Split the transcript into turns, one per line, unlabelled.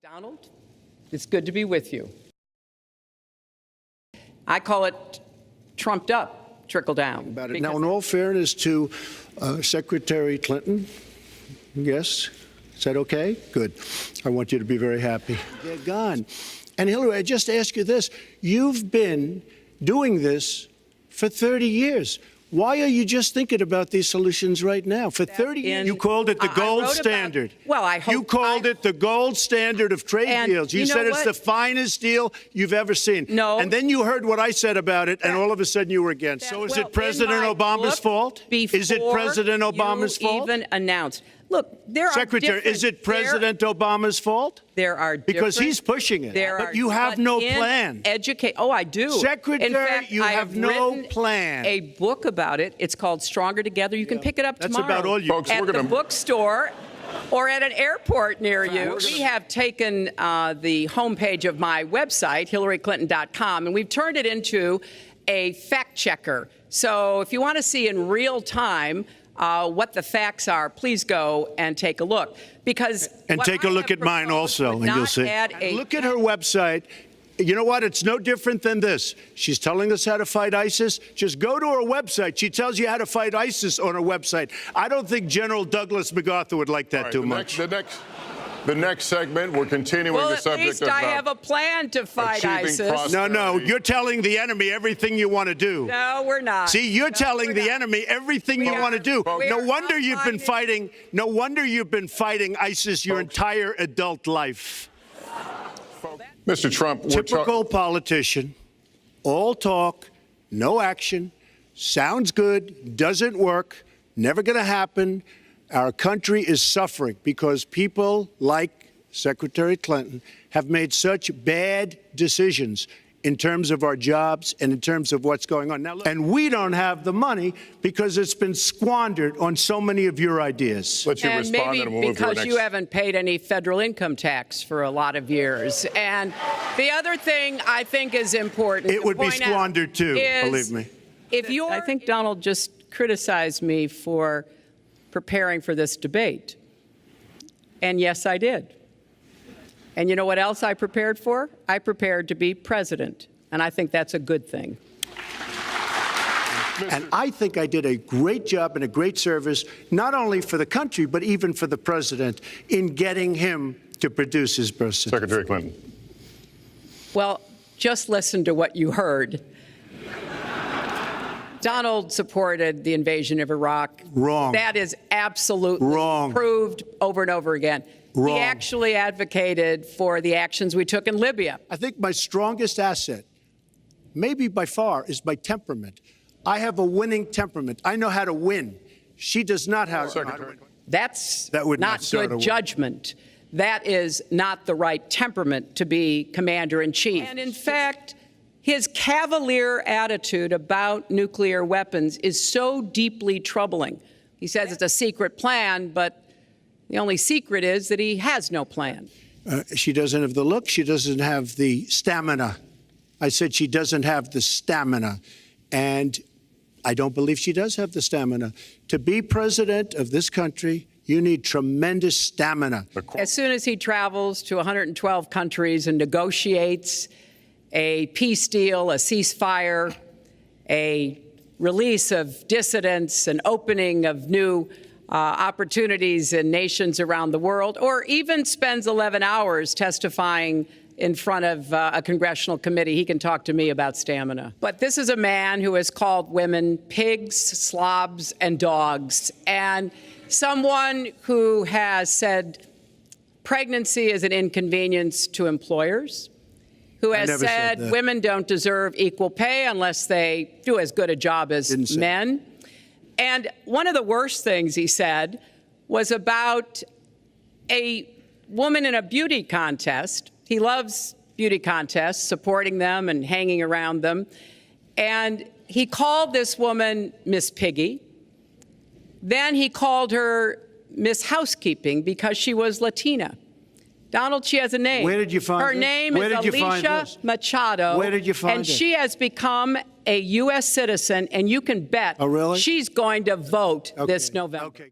Donald, it's good to be with you. I call it trumped up trickle down.
Now, in all fairness to Secretary Clinton, yes, is that okay? Good. I want you to be very happy. They're gone. And Hillary, I just ask you this. You've been doing this for 30 years. Why are you just thinking about these solutions right now? For 30 years, you called it the gold standard.
Well, I hope
you called it the gold standard of trade deals. You said it's the finest deal you've ever seen.
No.
And then you heard what I said about it, and all of a sudden you were against. So is it President Obama's fault? Is it President Obama's fault?
Even announced. Look, there are
Secretary, is it President Obama's fault?
There are
because he's pushing it. But you have no plan.
Oh, I do.
Secretary,
in fact,
you have no plan.
A book about it. It's called Stronger Together. You can pick it up tomorrow.
That's about all you
folks.
At the bookstore or at an airport near you. We have taken the homepage of my website, HillaryClinton.com, and we've turned it into a fact checker. So if you want to see in real time what the facts are, please go and take a look.
And take a look at mine also, and you'll see. Look at her website. You know what? It's no different than this. She's telling us how to fight ISIS. Just go to her website. She tells you how to fight ISIS on her website. I don't think General Douglas MacArthur would like that too much.
The next segment, we're continuing the subject of...
Well, at least I have a plan to fight ISIS.
No, you're telling the enemy everything you want to do.
No, we're not.
See, you're telling the enemy everything you want to do. No wonder you've been fighting. No wonder you've been fighting ISIS your entire adult life.
Mr. Trump,
typical politician, all talk, no action, sounds good, doesn't work, never going to happen. Our country is suffering because people like Secretary Clinton have made such bad decisions in terms of our jobs and in terms of what's going on now. And we don't have the money because it's been squandered on so many of your ideas.
Let you respond, and we'll move to our
because you haven't paid any federal income tax for a lot of years. And the other thing I think is important.
It would be squandered too, believe me.
I think Donald just criticized me for preparing for this debate. And yes, I did. And you know what else I prepared for? I prepared to be president. And I think that's a good thing.
And I think I did a great job and a great service, not only for the country, but even for the president in getting him to produce his birth certificate.
Secretary Clinton.
Well, just listen to what you heard. Donald supported the invasion of Iraq.
Wrong.
That is absolutely
wrong.
Proved over and over again.
Wrong.
He actually advocated for the actions we took in Libya.
I think my strongest asset, maybe by far, is my temperament. I have a winning temperament. I know how to win. She does not have how to win.
That's not good judgment. That is not the right temperament to be commander-in-chief. And in fact, his cavalier attitude about nuclear weapons is so deeply troubling. He says it's a secret plan, but the only secret is that he has no plan.
She doesn't have the look. She doesn't have the stamina. I said she doesn't have the stamina. And I don't believe she does have the stamina. To be president of this country, you need tremendous stamina.
As soon as he travels to 112 countries and negotiates a peace deal, a ceasefire, a release of dissidents, an opening of new opportunities in nations around the world, or even spends 11 hours testifying in front of a congressional committee, he can talk to me about stamina. But this is a man who has called women pigs, slobs, and dogs, and someone who has said pregnancy is an inconvenience to employers, who has said women don't deserve equal pay unless they do as good a job as men. And one of the worst things he said was about a woman in a beauty contest. He loves beauty contests, supporting them and hanging around them. And he called this woman Miss Piggy. Then he called her Miss Housekeeping because she was Latina. Donald, she has a name.
Where did you find
her name is Alicia Machado.
Where did you find
and she has become a U.S. citizen, and you can bet she's going to vote this November.